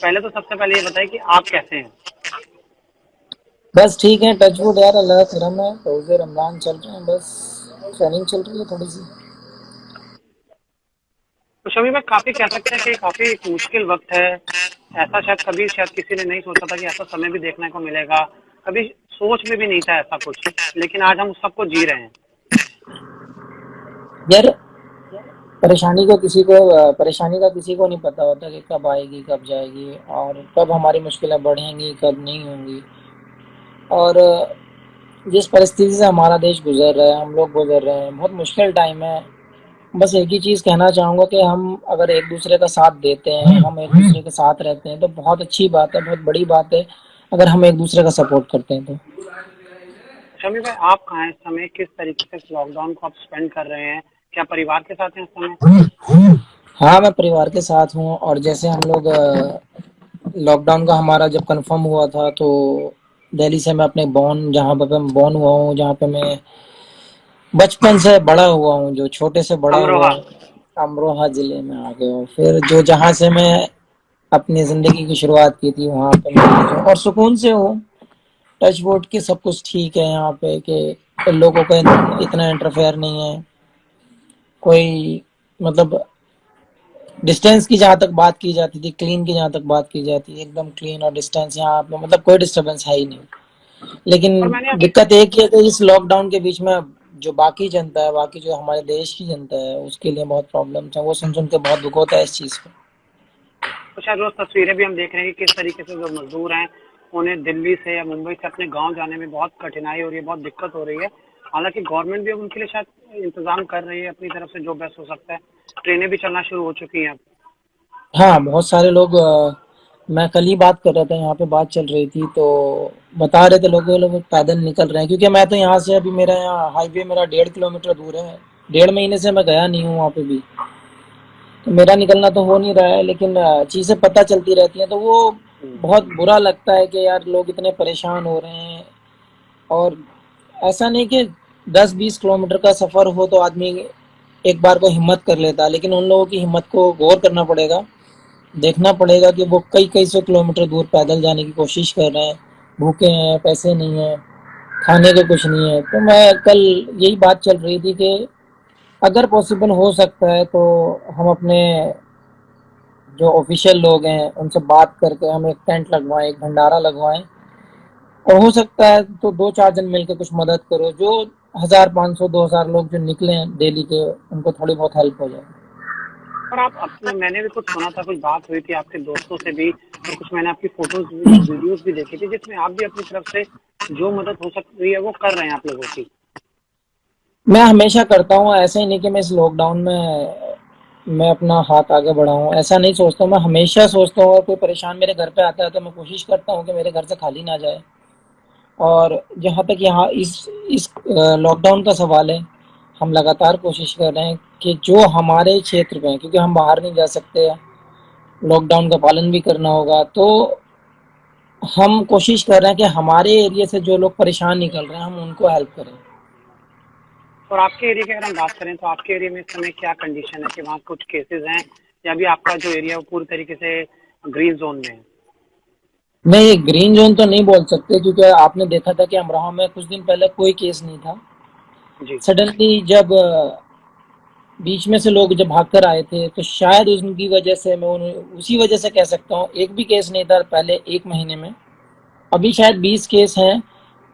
पहले तो सबसे पहले ये बताइए कि आप कैसे हैं? बस ठीक है, टचवुड यार, अल्लाह का करम है। रोजे रमजान चल रहे हैं, बस ट्रेनिंग चल रही है थोड़ी सी। तो शमी भाई, काफ़ी कह सकते हैं कि काफ़ी एक मुश्किल वक़्त है। ऐसा शायद कभी शायद किसी ने नहीं सोचा था कि ऐसा समय भी देखने को मिलेगा। कभी सोच में भी नहीं था ऐसा कुछ, लेकिन आज हम उस सबको जी रहे हैं। यार, परेशानी का किसी को नहीं पता होता कि कब आएगी, कब जाएगी, और कब हमारी मुश्किलें बढ़ेंगी, कब नहीं होंगी। और जिस परिस्थिति से हमारा देश गुजर रहा है, हम लोग गुजर रहे हैं, बहुत मुश्किल टाइम है। बस एक ही चीज़ कहना चाहूँगा कि हम अगर एक दूसरे का साथ देते हैं, हम एक दूसरे के साथ रहते हैं, तो बहुत अच्छी बात है, बहुत बड़ी बात है। अगर हम एक दूसरे का सपोर्ट करते हैं तो। शमी भाई, आप कहाँ हैं इस समय? किस तरीके से इस लॉकडाउन को आप स्पेंड कर रहे हैं? क्या परिवार के साथ हैं इस समय? हाँ, मैं परिवार के साथ हूँ। और जैसे हम लोग लॉकडाउन का हमारा जब कंफर्म हुआ था, तो दिल्ली से मैं अपने जहाँ पे मैं बॉर्न हुआ हूँ, जहाँ पे मैं बचपन से बड़ा हुआ हूँ, जो छोटे से बड़ा हुआ अमरोहा। हूँ, अमरोहा जिले में आ गया हूँ। फिर जो जहाँ से मैं अपनी ज़िंदगी की शुरुआत की थी, वहाँ पे मैं आज हूँ और सुकून से हूँ। टच वुड की सब कुछ ठीक है यहाँ पे, कि लोगों का इतना इंटरफेयर नहीं है कोई। मतलब डिस्टेंस की जहाँ तक बात की जाती थी, क्लीन की जहाँ तक बात की जाती है, एकदम क्लीन और डिस्टेंस यहाँ पे मतलब कोई डिस्टरबेंस है ही नहीं। लेकिन और मैंने दिक्कत एक ही है कि इस लॉकडाउन के बीच में जो बाकी जनता है, बाकी जो हमारे देश की जनता है, उसके लिए बहुत प्रॉब्लम्स है। वो सुन सुन के बहुत दुख होता है इस चीज़ पे। तो शायद रोज तस्वीरें भी हम देख रहे हैं कि किस तरीके से जो मजदूर हैं, उन्हें दिल्ली से या मुंबई से अपने गांव जाने में बहुत कठिनाई हो रही है, बहुत दिक्कत हो रही है। हालांकि गवर्नमेंट भी अब उनके लिए शायद इंतजाम कर रही है अपनी तरफ से, जो बेस्ट हो सकता है। ट्रेनें भी चलना शुरू हो चुकी हैं अब। हाँ, बहुत सारे लोग मैं कल ही बात कर रहा था, यहाँ पे बात चल रही थी, तो बता रहे थे लोग पैदल निकल रहे हैं। क्योंकि मैं तो यहाँ से अभी मेरा यहाँ हाईवे मेरा 1.5 किलोमीटर दूर है। 1.5 महीने से मैं गया नहीं हूँ वहाँ पे भी, तो मेरा निकलना तो हो नहीं रहा है। लेकिन चीज़ें पता चलती रहती हैं, तो वो बहुत बुरा लगता है कि यार लोग इतने परेशान हो रहे हैं। और ऐसा नहीं कि 10-20 किलोमीटर का सफ़र हो तो आदमी एक बार को हिम्मत कर लेता है, लेकिन उन लोगों की हिम्मत को गौर करना पड़ेगा। देखना पड़ेगा कि वो कई कई सौ किलोमीटर दूर पैदल जाने की कोशिश कर रहे हैं, भूखे हैं, पैसे नहीं है, खाने के कुछ नहीं है। तो मैं कल यही बात चल रही थी कि अगर पॉसिबल हो सकता है तो हम अपने जो ऑफिशियल लोग हैं उनसे बात करके हम एक टेंट लगवाएं, एक भंडारा लगवाएं। और हो सकता है तो 2-4 जन मिलकर कुछ मदद करो, जो 1,500-2,000 लोग जो निकले हैं डेली के, उनको थोड़ी बहुत हेल्प हो जाए। और आप अपने, मैंने भी कुछ सुना था, कुछ बात हुई थी आपके दोस्तों से भी, और कुछ मैंने आपकी फोटोज वीडियोस भी देखी थी, जिसमें आप भी अपनी तरफ से जो मदद हो सकती है वो कर रहे हैं आप लोगों की। मैं हमेशा करता हूँ, ऐसा ही नहीं कि मैं इस लॉकडाउन में मैं अपना हाथ आगे बढ़ाऊँ, ऐसा नहीं सोचता हूँ। मैं हमेशा सोचता हूँ, अगर कोई परेशान मेरे घर पे आता है तो मैं कोशिश करता हूँ कि मेरे घर से खाली ना जाए। और जहाँ तक यहाँ इस लॉकडाउन का सवाल है, हम लगातार कोशिश कर रहे हैं कि जो हमारे क्षेत्र में, क्योंकि हम बाहर नहीं जा सकते, लॉकडाउन का पालन भी करना होगा, तो हम कोशिश कर रहे हैं कि हमारे एरिया से जो लोग परेशान निकल रहे हैं, हम उनको हेल्प करें। और आपके एरिया की अगर हम बात करें तो आपके एरिया में इस समय क्या कंडीशन है, कि वहाँ कुछ केसेस हैं, या भी आपका जो एरिया है वो पूरी तरीके से ग्रीन जोन में है? नहीं, ग्रीन जोन तो नहीं बोल सकते, क्योंकि आपने देखा था कि अमरोहा में कुछ दिन पहले कोई केस नहीं था। जी। सडनली जब बीच में से लोग जब भागकर आए थे, तो शायद उनकी वजह से मैं उसी वजह से कह सकता हूँ, एक भी केस नहीं था पहले 1 महीने में। अभी शायद 20 केस हैं,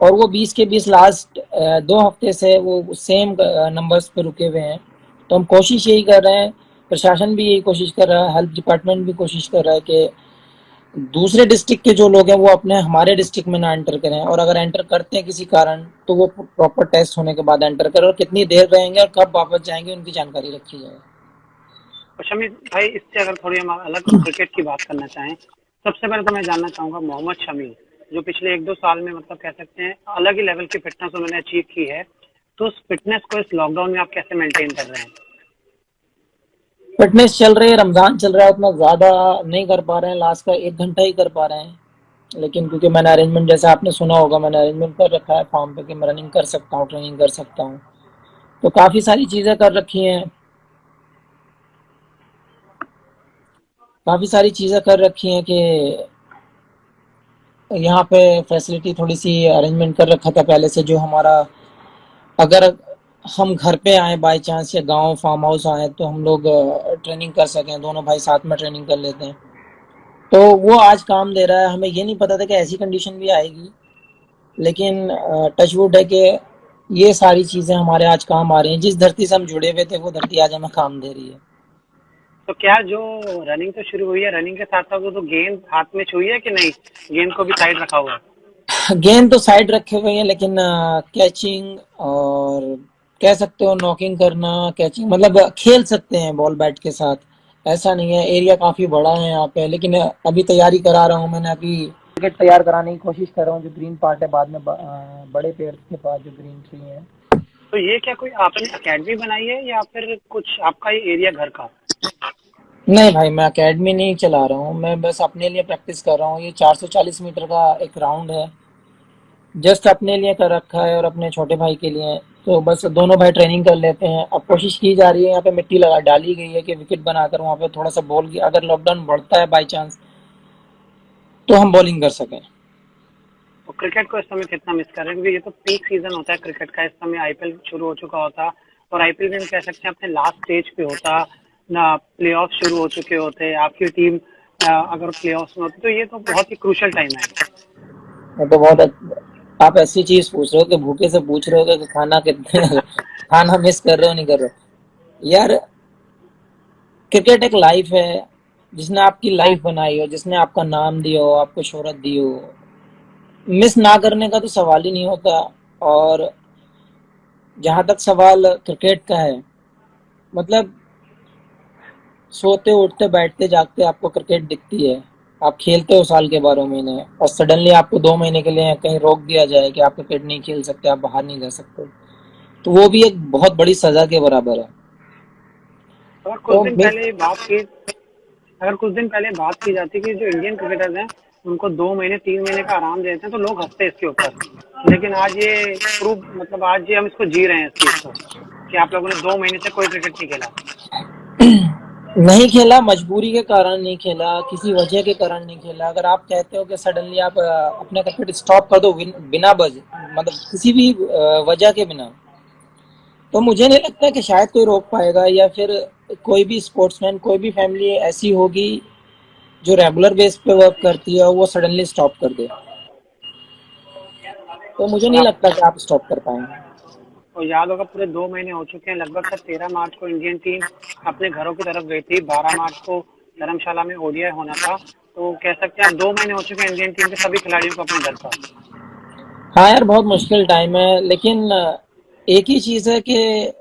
और वो 20 के 20 लास्ट 2 हफ्ते से वो सेम नंबर्स पे रुके हुए हैं। तो हम कोशिश यही कर रहे हैं, प्रशासन भी यही कोशिश कर रहा है, हेल्थ डिपार्टमेंट भी कोशिश कर रहा है कि दूसरे डिस्ट्रिक्ट के जो लोग हैं वो अपने हमारे डिस्ट्रिक्ट में ना एंटर करें, और अगर एंटर करते हैं किसी कारण तो वो प्रॉपर टेस्ट होने के बाद एंटर करें, और कितनी देर रहेंगे और कब वापस जाएंगे उनकी जानकारी रखी जाए। और शमी भाई, इससे अगर थोड़ी हम अलग क्रिकेट की बात करना चाहें, सबसे पहले तो मैं जानना चाहूंगा मोहम्मद शमी, जो पिछले 1-2 साल में मतलब कह सकते हैं अलग ही लेवल की फिटनेस उन्होंने अचीव की है, तो उस फिटनेस को इस लॉकडाउन में आप कैसे मेंटेन कर रहे हैं? फिटनेस चल रही है, रमजान चल रहा है, उतना ज्यादा नहीं कर पा रहे हैं, लास्ट का 1 घंटा ही कर पा रहे हैं। लेकिन क्योंकि मैंने अरेंजमेंट, जैसे आपने सुना होगा, मैंने अरेंजमेंट कर रखा है फार्म पे कि मैं रनिंग कर सकता हूँ, ट्रेनिंग कर सकता हूँ, तो काफी सारी चीजें कर रखी हैं। काफ़ी सारी चीज़ें कर रखी हैं कि यहाँ पे फैसिलिटी थोड़ी सी अरेंजमेंट कर रखा था पहले से, जो हमारा अगर हम घर पे आए बाय चांस या गांव फार्म हाउस आए तो हम लोग ट्रेनिंग कर सकें, दोनों भाई साथ में ट्रेनिंग कर लेते हैं। तो वो आज काम दे रहा है। हमें ये नहीं पता था कि ऐसी कंडीशन भी आएगी, लेकिन टचवुड है कि ये सारी चीज़ें हमारे आज काम आ रही हैं। जिस धरती से हम जुड़े हुए थे वो धरती आज हमें काम दे रही है। तो क्या जो रनिंग तो शुरू हुई है, रनिंग के साथ साथ वो तो गेंद हाथ में छुई है कि नहीं, गेंद को भी साइड रखा हुआ है? गेंद तो साइड रखे हुए हैं, लेकिन कैचिंग और कह सकते हो नॉकिंग करना, कैचिंग मतलब खेल सकते हैं बॉल बैट के साथ। ऐसा नहीं है, एरिया काफ़ी बड़ा है यहाँ पे, लेकिन अभी तैयारी करा रहा हूँ। मैंने अभी विकेट तैयार कराने की कोशिश कर रहा हूँ, जो ग्रीन पार्ट है बाद में बड़े पेड़ के पास जो ग्रीन ट्री है। तो ये क्या कोई आपने अकेडमी बनाई है या फिर कुछ आपका ही एरिया घर का? नहीं भाई, मैं एकेडमी नहीं चला रहा हूँ, मैं बस अपने लिए प्रैक्टिस कर रहा हूँ। ये 440 मीटर का एक राउंड है, जस्ट अपने लिए कर रखा है और अपने छोटे भाई के लिए। तो बस दोनों भाई ट्रेनिंग कर लेते हैं। अब कोशिश की जा रही है, यहाँ पे मिट्टी लगा डाली गई है कि विकेट बनाकर वहाँ पे थोड़ा सा बॉल की, अगर लॉकडाउन बढ़ता है बाई चांस तो हम बॉलिंग कर सकें। और क्रिकेट को इस समय कितना मिस कर रहे हैं, क्योंकि ये तो पीक सीजन होता है क्रिकेट का, इस समय आईपीएल शुरू हो चुका होता और आईपीएल भी हम कह सकते हैं अपने लास्ट स्टेज पे होता ना, प्लेऑफ शुरू हो चुके होते, आपकी टीम अगर प्लेऑफ्स में होती, तो ये तो बहुत ही क्रूशियल टाइम है। मैं तो बहुत आप ऐसी चीज पूछ रहे हो कि भूखे से पूछ रहे हो कि खाना कितने खाना मिस कर रहे हो नहीं कर रहे हो यार। क्रिकेट एक लाइफ है, जिसने आपकी लाइफ बनाई हो, जिसने आपका नाम दिया हो, आपको शोहरत दी हो, मिस ना करने का तो सवाल ही नहीं होता। और जहां तक सवाल क्रिकेट का है, मतलब सोते उठते बैठते जागते आपको क्रिकेट दिखती है। आप खेलते हो साल के 12 महीने, और सडनली आपको 2 महीने के लिए कहीं रोक दिया जाए कि आप क्रिकेट नहीं खेल सकते, आप बाहर नहीं जा सकते, तो वो भी एक बहुत बड़ी सजा के बराबर है। अगर कुछ तो दिन पहले बात की अगर कुछ दिन पहले बात की जाती कि जो इंडियन क्रिकेटर्स हैं उनको 2 महीने 3 महीने का आराम देते हैं, तो लोग हंसते हैं इसके ऊपर। लेकिन आज ये प्रूव, मतलब आज ये हम इसको जी रहे हैं इस चीज को, कि आप लोगों ने 2 महीने से कोई क्रिकेट नहीं खेला। नहीं खेला, मजबूरी के कारण नहीं खेला, किसी वजह के कारण नहीं खेला। अगर आप कहते हो कि सडनली आप अपना क्रिकेट स्टॉप कर दो बिना मतलब किसी भी वजह के बिना, तो मुझे नहीं लगता कि शायद कोई रोक पाएगा, या फिर कोई भी स्पोर्ट्समैन, कोई भी फैमिली ऐसी होगी जो रेगुलर बेस पे वर्क करती है वो सडनली स्टॉप कर दे। तो मुझे और नहीं आप लगता कि आप स्टॉप कर पाएंगे। को याद होगा, पूरे 2 महीने हो चुके हैं लगभग। सर 13 मार्च को इंडियन टीम अपने घरों की तरफ गई थी, 12 मार्च को धर्मशाला में ओडीआई होना था। तो कह सकते हैं अब 2 महीने हो चुके हैं इंडियन टीम के सभी खिलाड़ियों को अपने घर पर। हाँ यार, बहुत मुश्किल टाइम है, लेकिन एक ही चीज़ है कि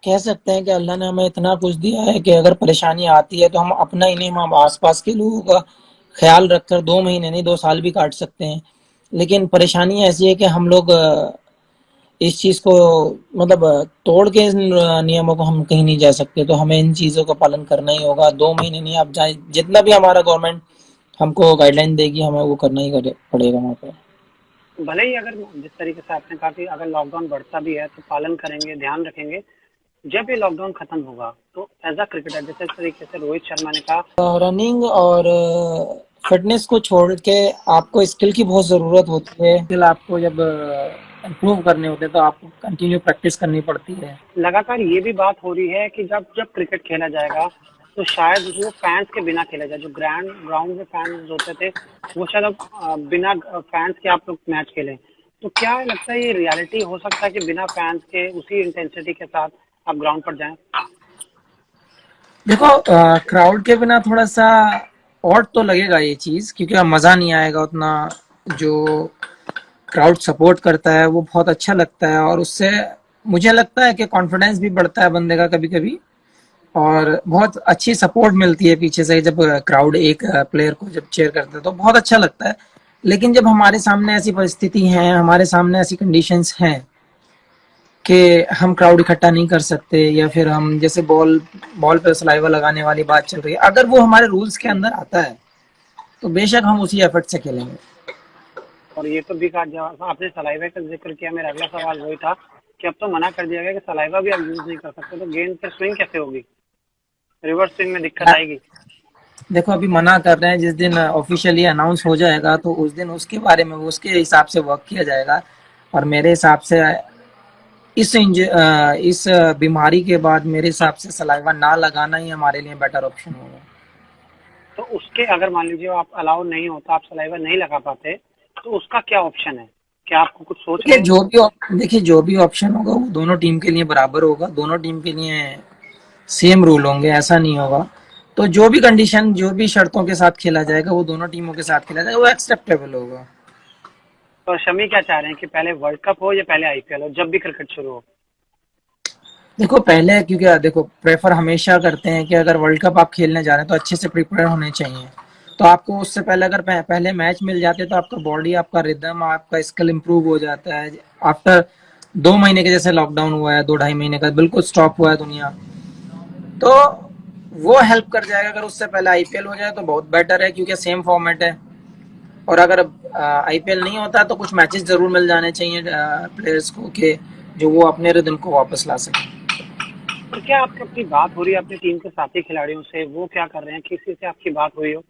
कह सकते हैं कि अल्लाह ने हमें इतना कुछ दिया है कि अगर परेशानी आती है तो हम अपना ही नहीं, हम आसपास के लोगों का ख्याल रखकर 2 महीने नहीं 2 साल भी काट सकते हैं। लेकिन परेशानी ऐसी है कि हम लोग इस चीज़ को मतलब तोड़ के इन नियमों को हम कहीं नहीं जा सकते। तो हमें इन चीज़ों का पालन करना ही होगा। 2 महीने नहीं, आप जाए जितना भी हमारा गवर्नमेंट हमको गाइडलाइन देगी, हमें वो करना ही पड़ेगा वहाँ पर। भले ही अगर जिस तरीके से आपने कहा कि अगर लॉकडाउन बढ़ता भी है तो पालन करेंगे, ध्यान रखेंगे। जब ये लॉकडाउन खत्म होगा तो एज अ क्रिकेटर, जैसे इस तरीके से रोहित शर्मा ने कहा। रनिंग और फिटनेस को छोड़ के आपको स्किल की बहुत ज़रूरत होती है। स्किल आपको जब इम्प्रूव करने होते हैं तो आपको कंटिन्यू प्रैक्टिस करनी पड़ती है। लगातार ये भी बात हो रही है कि जब जब क्रिकेट खेला जाएगा तो शायद वो फैंस के बिना खेला जाए। जो ग्रैंड ग्राउंड में फैंस होते थे वो शायद अब बिना फैंस के आप लोग मैच खेलें। तो क्या लगता है ये रियलिटी हो सकता है कि बिना फैंस के उसी इंटेंसिटी के साथ आप ग्राउंड पर जाएं? देखो, क्राउड के बिना थोड़ा सा ऑड तो लगेगा ये चीज़, क्योंकि मज़ा नहीं आएगा उतना। जो क्राउड सपोर्ट करता है वो बहुत अच्छा लगता है, और उससे मुझे लगता है कि कॉन्फिडेंस भी बढ़ता है बंदे का कभी कभी, और बहुत अच्छी सपोर्ट मिलती है पीछे से। जब क्राउड एक प्लेयर को जब चेयर करता है तो बहुत अच्छा लगता है। लेकिन जब हमारे सामने ऐसी परिस्थिति है, हमारे सामने ऐसी कंडीशंस हैं कि हम क्राउड इकट्ठा नहीं कर सकते, या फिर हम जैसे बॉल बॉल पे सलाइवा लगाने वाली बात चल रही है, अगर वो हमारे रूल्स के अंदर आता है तो बेशक हम उसी एफर्ट से खेलेंगे। और ये तो भी कहा, जब आपने सलाइवा का जिक्र किया, मेरा अगला सवाल वही था कि अब तो मना कर दिया गया कि सलाइवा भी आप यूज नहीं कर सकते, तो गेंद पर स्विंग कैसे होगी? रिवर्स स्विंग में दिक्कत आएगी? देखो अभी मना कर रहे हैं, जिस दिन ऑफिशियली अनाउंस हो जाएगा तो उस दिन उसके बारे में उसके हिसाब से वर्क किया जाएगा। और मेरे हिसाब से इस बीमारी के बाद मेरे हिसाब से सलाइवा ना लगाना ही हमारे लिए बेटर ऑप्शन होगा। तो उसके अगर मान लीजिए आप अलाउ नहीं होता, आप सलाइवा नहीं लगा पाते, तो उसका क्या ऑप्शन है? क्या आपको कुछ सोच रहे हैं? देखिए जो भी ऑप्शन होगा वो दोनों टीम के लिए बराबर होगा, दोनों टीम के लिए सेम रूल होंगे, ऐसा नहीं होगा। तो जो भी कंडीशन, जो भी शर्तों के साथ खेला जाएगा वो दोनों टीमों के साथ खेला जाएगा, वो एक्सेप्टेबल होगा। तो शमी क्या चाह रहे हैं कि पहले वर्ल्ड कप हो या पहले आईपीएल हो, जब भी क्रिकेट शुरू हो? देखो पहले, क्योंकि देखो प्रेफर हमेशा करते हैं कि अगर वर्ल्ड कप आप खेलने जा रहे हैं तो अच्छे से प्रिपेयर होने चाहिए। तो आपको उससे पहले अगर पहले मैच मिल जाते तो आपका बॉडी, आपका रिदम, आपका स्किल इंप्रूव हो जाता है। आफ्टर 2 महीने के, जैसे लॉकडाउन हुआ है 2 ढाई महीने का, बिल्कुल स्टॉप हुआ है दुनिया, तो वो हेल्प कर जाएगा। अगर उससे पहले आईपीएल हो जाए तो बहुत बेटर है, क्योंकि सेम फॉर्मेट है। और अगर आईपीएल नहीं होता तो कुछ मैचेस जरूर मिल जाने चाहिए प्लेयर्स को, कि जो वो अपने रिदम को वापस ला सके। और क्या आपकी अपनी बात हो रही है अपनी टीम के साथी खिलाड़ियों से? वो क्या कर रहे हैं? किसी से आपकी बात हुई हो?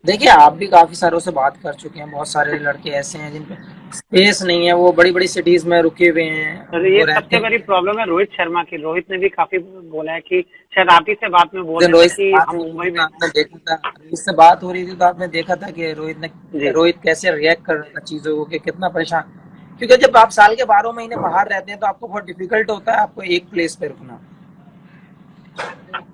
देखिए आप भी काफी सारों से बात कर चुके हैं, बहुत सारे लड़के ऐसे हैं जिन पे स्पेस नहीं है, वो बड़ी बड़ी सिटीज में रुके हुए तो हैं, ये वो रहते सबसे हैं। बड़ी प्रॉब्लम है रोहित शर्मा की। रोहित ने भी काफी बोला है कि शायद आप ही से बात में बोल दिन रहे थे रोहित से कि बात हम हो रही मुंबई थी तो में। आपने देखा था, रोहित से बात हो रही थी तो आपने देखा था कि जी। रोहित कैसे रिएक्ट कर रहा था चीजों को, कि कितना परेशान। क्योंकि जब आप साल के 12 महीने बाहर रहते हैं तो आपको बहुत डिफिकल्ट होता है आपको एक प्लेस पे रुकना।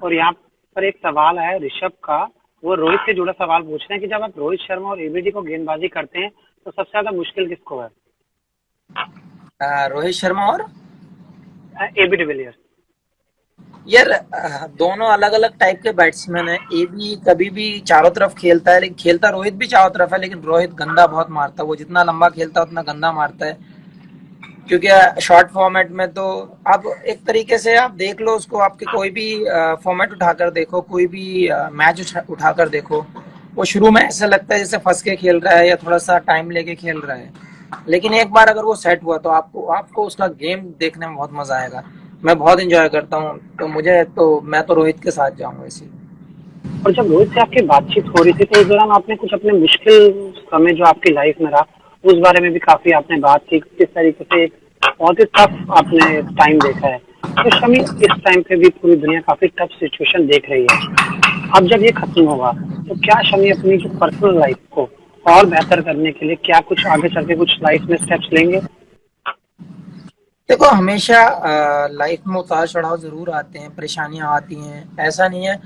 और यहाँ पर एक सवाल है ऋषभ का, वो रोहित से जुड़ा सवाल पूछ रहे हैं कि जब आप रोहित शर्मा और एबीडी को गेंदबाजी करते हैं तो सबसे ज्यादा मुश्किल किसको है? रोहित शर्मा और एबी डिविलियर्स। यार दोनों अलग अलग टाइप के बैट्समैन है। ए बी कभी भी चारों तरफ खेलता है, लेकिन खेलता रोहित भी चारों तरफ है, लेकिन रोहित गंदा बहुत मारता है। वो जितना लंबा खेलता है उतना गंदा मारता है, क्योंकि शॉर्ट फॉर्मेट में तो आप एक तरीके से आप देख लो उसको, आपके कोई भी फॉर्मेट उठाकर देखो, कोई भी मैच उठाकर देखो, वो शुरू में ऐसा लगता है जैसे फंस के खेल रहा है या थोड़ा सा टाइम लेके खेल रहा है। लेकिन एक बार अगर वो सेट हुआ तो आपको आपको उसका गेम देखने में बहुत मजा आएगा। मैं बहुत इंजॉय करता हूँ, तो मैं तो रोहित के साथ जाऊंगा इसी। और जब रोहित से आपकी बातचीत हो रही थी तो उस दौरान आपने कुछ अपने मुश्किल समय जो आपकी लाइफ में रहा उस बारे में भी काफी आपने बात की, किस तरीके से एक बहुत ही टफ आपने टाइम देखा है। तो शमी, इस टाइम पे भी पूरी दुनिया काफी टफ सिचुएशन देख रही है। अब जब ये खत्म होगा तो क्या शमी अपनी जो पर्सनल लाइफ को और बेहतर करने के लिए क्या कुछ आगे चल के कुछ लाइफ में स्टेप्स लेंगे? देखो हमेशा लाइफ में उतार चढ़ाव जरूर आते हैं, परेशानियां आती हैं, ऐसा नहीं है।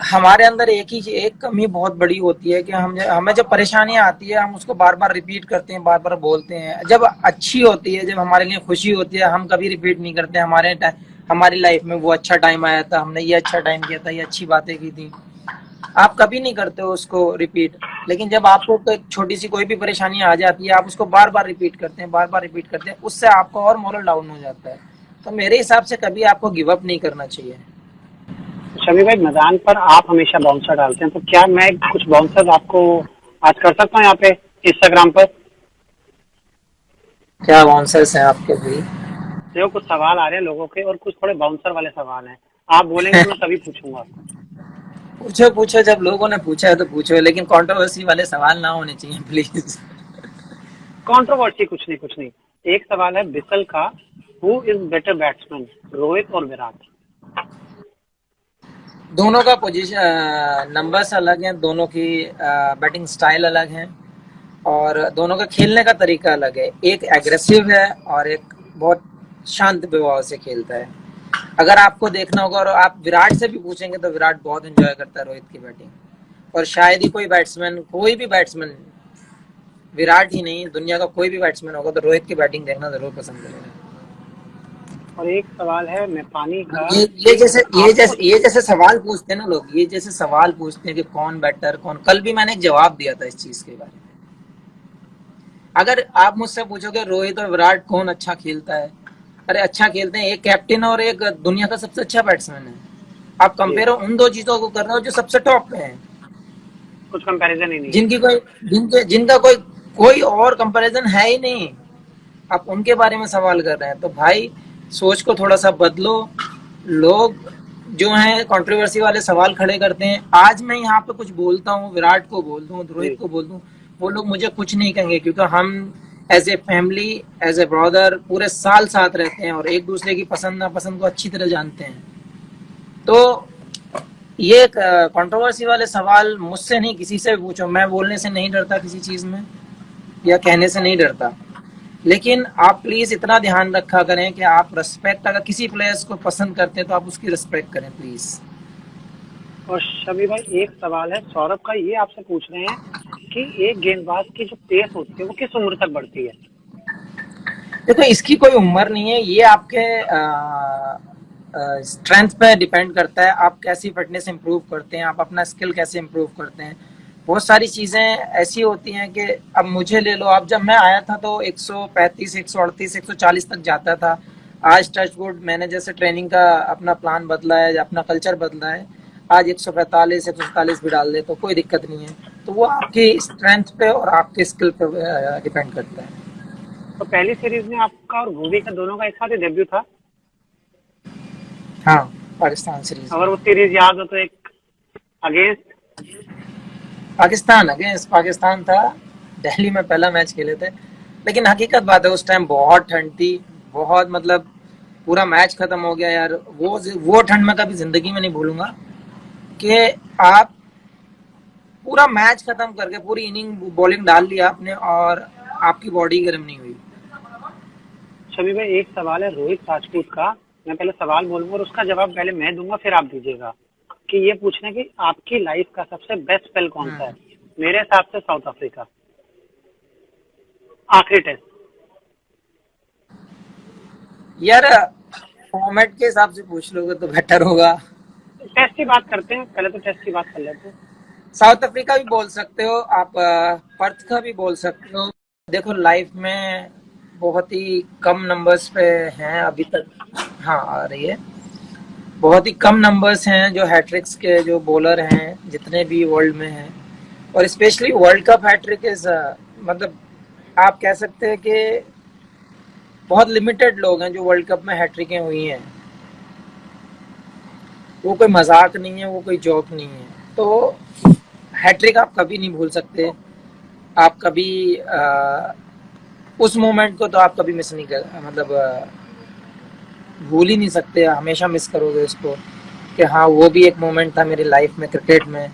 हमारे अंदर एक कमी बहुत बड़ी होती है कि हमें जब परेशानियां आती है हम उसको बार बार रिपीट करते हैं, बार बार बोलते हैं। जब अच्छी होती है, जब हमारे लिए खुशी होती है, हम कभी रिपीट नहीं करते। हमारी लाइफ में वो अच्छा टाइम आया था, हमने ये अच्छा टाइम किया था, ये अच्छी बातें की थी, आप कभी नहीं करते हो उसको रिपीट। लेकिन जब आपको एक छोटी सी कोई भी परेशानी आ जाती है, आप उसको बार बार रिपीट करते हैं, बार बार रिपीट करते हैं, उससे आपका और मोरल डाउन हो जाता है। तो मेरे हिसाब से कभी आपको गिव अप नहीं करना चाहिए। शमी भाई, मैदान पर आप हमेशा बाउंसर डालते हैं, तो क्या मैं कुछ बाउंसर आपको आज कर सकता हूँ यहाँ पे इंस्टाग्राम पर? क्या आंसर्स हैं आपके भी? देखो कुछ सवाल आ रहे हैं लोगों के और कुछ थोड़े बाउंसर वाले सवाल हैं। आप बोलेंगे तो मैं तभी पूछूंगा। पूछो पूछो, जब लोगों ने पूछा है तो पूछो, लेकिन कंट्रोवर्सी वाले सवाल ना होने चाहिए प्लीज। कंट्रोवर्सी कुछ नहीं, कुछ नहीं। एक सवाल है बिसल का, who is better batsman, Rohit और विराट? दोनों का पोजीशन नंबर्स अलग हैं, दोनों की बैटिंग स्टाइल अलग है, और दोनों का खेलने का तरीका अलग है। एक एग्रेसिव है और एक बहुत शांत व्यवहार से खेलता है। अगर आपको देखना होगा, और आप विराट से भी पूछेंगे तो विराट बहुत एंजॉय करता है रोहित की बैटिंग। और शायद ही कोई भी बैट्समैन, विराट ही नहीं, दुनिया का कोई भी बैट्समैन होगा तो रोहित की बैटिंग देखना जरूर पसंद करेगा। और एक सवाल है मैं पानी का, आपको ये जैसे सवाल पूछते हैं ना लोग, ये जैसे सवाल पूछते हैं कि कौन बेटर कौन, कल भी मैंने एक जवाब दिया था इस चीज के बारे में। अगर आप मुझसे पूछोगे रोहित और विराट कौन अच्छा खेलता है, अरे अच्छा खेलते हैं, एक कैप्टन और एक दुनिया का सबसे अच्छा बैट्समैन है। आप कंपेयर उन दो चीजों को कर रहे हो जो सबसे टॉप पे है, कुछ कंपैरिजन ही नहीं है। जिनका कोई और कंपैरिजन है ही नहीं। आप उनके बारे में सवाल कर रहे हैं, तो भाई सोच को थोड़ा सा बदलो। लोग जो है कंट्रोवर्सी वाले सवाल खड़े करते हैं। आज मैं यहाँ पे कुछ बोलता हूँ, विराट को बोल दूँ, रोहित जी। को बोल दूँ, वो लोग मुझे कुछ नहीं कहेंगे, क्योंकि हम as a family, as a brother पूरे साल साथ रहते हैं और एक दूसरे की पसंद नापसंद को अच्छी तरह जानते हैं। तो ये कंट्रोवर्सी वाले सवाल मुझसे नहीं, किसी से भी पूछो, मैं बोलने से नहीं डरता किसी चीज में, या कहने से नहीं डरता। लेकिन आप प्लीज इतना ध्यान रखा करें कि आप रिस्पेक्ट, अगर किसी प्लेयर्स को पसंद करते हैं तो आप उसकी रिस्पेक्ट करें प्लीज। और शमी भाई, एक सवाल है सौरभ का, ये आपसे पूछ रहे हैं कि एक गेंदबाज की जो पेस होती है वो किस उम्र तक बढ़ती है? देखो, इसकी कोई उम्र नहीं है, ये आपके स्ट्रेंथ पे डिपेंड करता है, आप कैसी फिटनेस इंप्रूव करते हैं, आप अपना स्किल कैसे इंप्रूव करते हैं। बहुत सारी चीज़ें ऐसी होती हैं कि अब मुझे ले लो, अब जब मैं आया था तो 135, 138, 140 तक जाता था। आज टचवुड मैंने जैसे ट्रेनिंग का अपना प्लान बदला है, अपना कल्चर बदला है, आज 145, 147 भी डाल दे तो कोई दिक्कत नहीं है। तो वो आपकी स्ट्रेंथ पे और आपके स्किल पे डिपेंड करता है। तो पहली सीरीज में आपका और भुवी का दोनों का एक साथ ही डेब्यू था। हाँ, पाकिस्तान सीरीज में। अगर वो सीरीज याद हो तो एक अगेंस्ट पाकिस्तान अगेंस्ट पाकिस्तान था, दिल्ली में पहला मैच खेले थे। लेकिन हकीकत बात है, उस टाइम बहुत ठंड थी, बहुत मतलब पूरा मैच खत्म हो गया यार। वो ठंड मैं कभी जिंदगी में नहीं भूलूंगा कि आप पूरा मैच खत्म करके पूरी इनिंग बॉलिंग डाल लिया आपने और आपकी बॉडी गर्म नहीं हुई। शमी भाई, एक सवाल है रोहित राजपूत का। मैं पहले सवाल बोलूंगा और उसका जवाब पहले मैं दूंगा, फिर आप दीजिएगा। कि ये पूछना कि आपकी लाइफ का सबसे बेस्ट स्पेल कौन सा है? मेरे हिसाब से साउथ अफ्रीका, आखिरी टेस्ट। यार, फॉर्मेट के हिसाब से पूछ लोगे तो बेटर होगा। टेस्ट की बात करते हैं, पहले तो टेस्ट की बात कर लेते हैं। साउथ अफ्रीका भी बोल सकते हो आप, पर्थ का भी बोल सकते हो। देखो, लाइफ में बहुत ही कम नंबर्स पे हैं अभी तक। हाँ, आ रही है। बहुत ही कम नंबर्स हैं जो हैट्रिक्स के जो बॉलर हैं जितने भी वर्ल्ड में हैं, और specially world cup hat-trick is, मतलब आप कह सकते हैं कि बहुत लिमिटेड लोग हैं जो वर्ल्ड कप में हैट्रिकें हुई हैं। वो कोई मजाक नहीं है, वो कोई जोक नहीं है। तो हैट्रिक आप कभी नहीं भूल सकते। आप कभी उस मोमेंट को तो आप कभी मिस नहीं कर, मतलब भूल ही नहीं सकते, हमेशा मिस करोगे उसको कि हाँ, वो भी एक मोमेंट था मेरी लाइफ में क्रिकेट में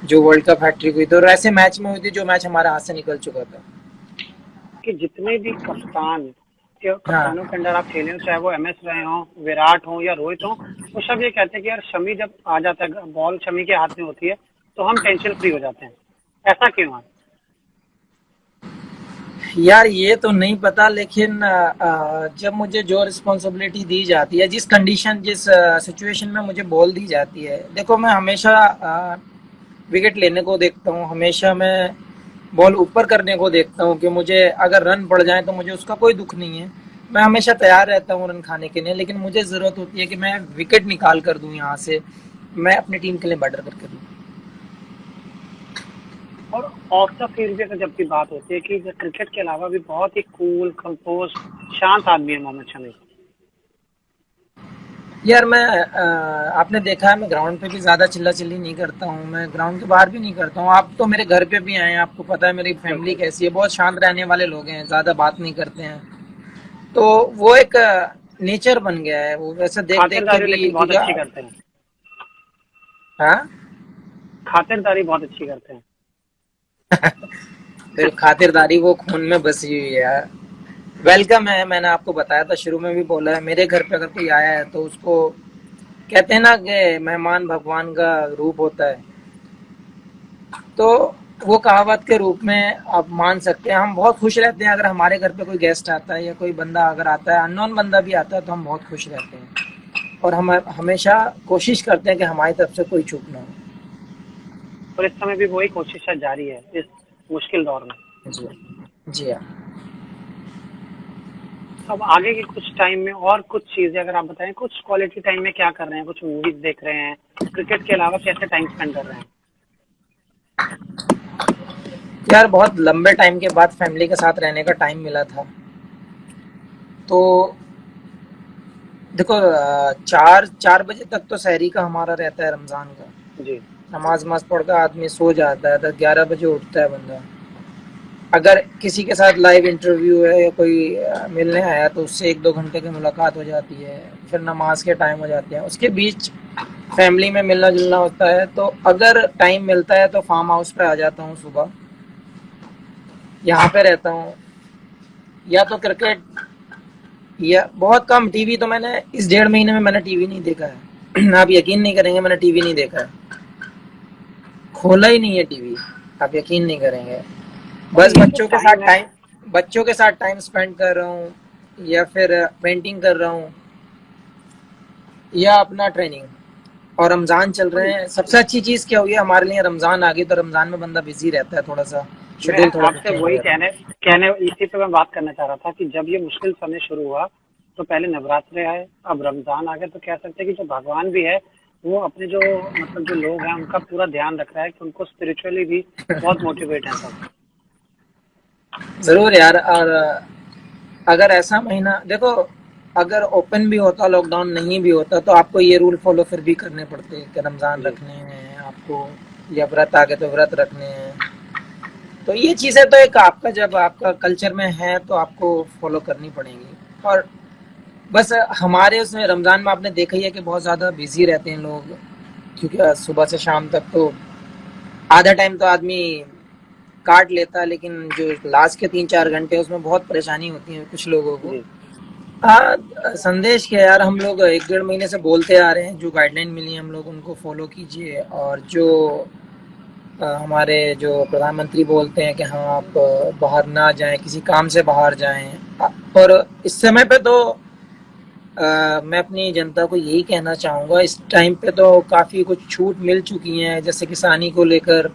जो वर्ल्ड कप हैट्रिक हुई थी, और ऐसे मैच में हुई थी जो मैच हमारे हाथ से निकल चुका था। कि जितने भी कप्तान हाँ, कप्तानों के अंदर आप खेले हो, चाहे वो MS रहे हो, विराट हो या रोहित हो, वो सब ये कहते हैं कि यार शमी जब आ जाता है, बॉल शमी के हाथ में होती है तो हम टेंशन फ्री हो जाते हैं। ऐसा क्यों है? यार ये तो नहीं पता, लेकिन जब मुझे जो रिस्पॉन्सिबिलिटी दी जाती है, जिस कंडीशन, जिस सिचुएशन में मुझे बॉल दी जाती है, देखो मैं हमेशा विकेट लेने को देखता हूँ, हमेशा मैं बॉल ऊपर करने को देखता हूँ कि मुझे अगर रन पड़ जाए तो मुझे उसका कोई दुख नहीं है। मैं हमेशा तैयार रहता हूँ रन खाने के लिए, लेकिन मुझे ज़रूरत होती है कि मैं विकेट निकाल कर दूँ यहाँ से, मैं अपनी टीम के लिए बेटर करके दूँ। और ऑफ द फील्ड भी अगर जब की बात होती है कि क्रिकेट के अलावा भी बहुत ही कूल कंपोज शांत आदमी है मोहम्मद शमी। यार मैं आपने देखा है, मैं ग्राउंड पे भी ज़्यादा चिल्ला चिल्ली नहीं करता हूँ, मैं ग्राउंड के बाहर भी नहीं करता हूँ। आप तो मेरे घर पे भी आए हैं, आपको पता है मेरी फैमिली बिल्कुल। कैसी है, बहुत शांत रहने वाले लोग हैं, ज़्यादा बात नहीं करते हैं। तो वो एक नेचर बन गया है, वो वैसे देख देख के खातिरदारी भी, लेकिन बहुत क्योंकि अच्छी करते हैं। हाँ। खातिरदारी बहुत अच्छी करते हैं। देखो, खातिरदारी वो खून में बसी हुई है यार। वेलकम है, मैंने आपको बताया था, शुरू में भी बोला है, मेरे घर पे अगर कोई आया है तो उसको कहते हैं ना कि मेहमान भगवान का रूप होता है। तो वो कहावत के रूप में आप मान सकते हैं। हम बहुत खुश रहते हैं अगर हमारे घर पे कोई गेस्ट आता है या कोई बंदा अगर आता है, अननोन बंदा भी आता है, तो हम बहुत खुश रहते हैं और हम हमेशा कोशिश करते हैं कि हमारी तरफ से कोई चूक ना हो। और इस समय भी वही कोशिश जारी है इस मुश्किल दौर में। जी, जी हाँ। अब आगे के कुछ टाइम में और कुछ चीजें अगर आप बताएं, कुछ क्वालिटी टाइम में क्या कर रहे हैं, कुछ मूवीज देख रहे हैं, क्रिकेट के अलावा कैसे टाइम स्पेंड कर रहे हैं? यार, बहुत लंबे टाइम के बाद फैमिली के साथ रहने का टाइम मिला था, तो देखो 4 बजे तक तो सहरी का हमारा रहता है रमजान का। जी। नमाज वमाज पढ़ कर आदमी सो जाता है, 11 बजे उठता है बंदा। अगर किसी के साथ लाइव इंटरव्यू है या कोई मिलने आया तो उससे 1-2 घंटे की मुलाकात हो जाती है, फिर नमाज के टाइम हो जाते हैं, उसके बीच फैमिली में मिलना जुलना होता है। तो अगर टाइम मिलता है तो फार्म हाउस पे आ जाता हूँ सुबह, यहाँ पे रहता हूँ। या तो क्रिकेट, या बहुत कम टीवी। तो मैंने इस 1.5 महीने में मैंने टीवी नहीं देखा है। आप यकीन नहीं करेंगे, मैंने टीवी नहीं देखा है, खोला ही नहीं है टीवी। आप यकीन नहीं करेंगे। और बस ये जो टाइम है, बच्चों के साथ टाइम स्पेंड कर रहा हूँ, या फिर पेंटिंग कर रहा हूँ, या अपना ट्रेनिंग। और रमजान चल और रहे हैं, सबसे अच्छी चीज क्या हुई है हमारे लिए, रमजान आ गई तो रमजान में बंदा बिजी रहता है, थोड़ा सा मैं शेड्यूल थोड़ा सा आपसे चेंज हो वही जाता कहने कहने इसी पे मैं बात करना चाह रहा था कि जब ये मुश्किल समय शुरू हुआ तो पहले नवरात्रे आए, अब रमजान आ गए, तो कह सकते हैं कि जो भगवान भी है वो अपने जो मतलब जो लोग हैं उनका पूरा ध्यान रख रहा है कि उनको स्पिरिचुअली भी बहुत मोटिवेट है सब। है। जरूर यार। और अगर ऐसा महीना देखो, अगर ओपन भी होता, लॉकडाउन नहीं भी होता, तो आपको ये रूल फॉलो फिर भी करने पड़ते कि रमजान जी। रखने हैं आपको, या व्रत आ गए तो व्रत रखने हैं। तो ये चीजें तो एक आपका, जब आपका कल्चर में है तो आपको फॉलो करनी पड़ेंगी। और बस हमारे उसमें रमजान में आपने देखा ही है कि बहुत ज्यादा बिजी रहते हैं लोग, क्योंकि सुबह से शाम तक तो आधा टाइम तो आदमी काट लेता है, लेकिन जो लास्ट के 3-4 घंटे उसमें बहुत परेशानी होती है कुछ लोगों को। जी। हाँ, संदेश क्या यार, हम लोग 1-1.5 महीने से बोलते आ रहे हैं, जो गाइडलाइन मिली है हम लोग उनको फॉलो कीजिए। और जो हमारे जो प्रधानमंत्री बोलते हैं कि हाँ आप बाहर ना जाएं, किसी काम से बाहर जाएं। और इस समय पे तो मैं अपनी जनता को यही कहना चाहूँगा, इस टाइम पे तो काफ़ी कुछ छूट मिल चुकी हैं, जैसे किसानी को लेकर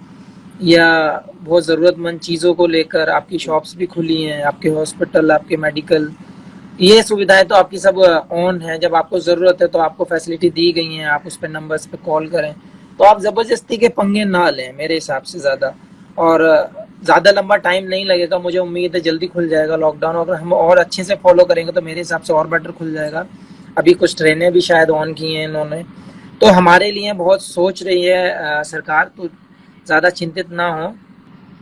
या बहुत ज़रूरतमंद चीज़ों को लेकर आपकी जी। शॉप्स भी खुली हैं, आपके हॉस्पिटल, आपके मेडिकल, ये सुविधाएं तो आपकी सब ऑन है। जब आपको ज़रूरत है तो आपको फैसिलिटी दी गई हैं, आप उस पर नंबर्स पे कॉल करें। तो आप ज़बरदस्ती के पंगे ना लें मेरे हिसाब से ज़्यादा। और ज़्यादा लंबा टाइम नहीं लगेगा, मुझे उम्मीद है जल्दी खुल जाएगा लॉकडाउन। अगर हम और अच्छे से फॉलो करेंगे तो मेरे हिसाब से और बेटर खुल जाएगा। अभी कुछ ट्रेनें भी शायद ऑन की हैं इन्होंने, तो हमारे लिए बहुत सोच रही है सरकार। तो ज़्यादा चिंतित ना हो,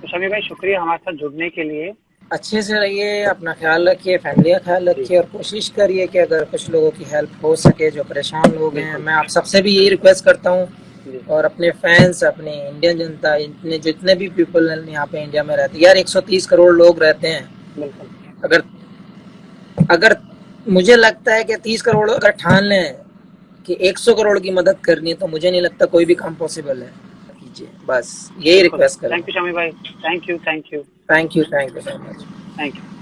तो शमी भाई शुक्रिया हमारे साथ जुड़ने के लिए। अच्छे से रहिए, अपना ख्याल रखिए, फैमिली का ख्याल जी। रखिए, और कोशिश करिए कि अगर कुछ लोगों की हेल्प हो सके, जो परेशान लोग हैं। बिल्कुल। मैं आप सबसे भी यही रिक्वेस्ट करता हूँ, जी। और अपने फैंस, अपनी इंडियन जनता, इतने जितने भी पीपल यहाँ पे इंडिया में रहते हैं यार, 130 करोड़ लोग रहते हैं। बिल्कुल। अगर अगर मुझे लगता है कि 30 करोड़ अगर ठान लें कि 100 करोड़ की मदद करनी है, तो मुझे नहीं लगता कोई भी काम पॉसिबल है। कीजिए, बस यही बिल्कुल। रिक्वेस्ट थैंक करेंगे। यू शमी भाई। Thank you. Thank you. Thank you so much. Thank you.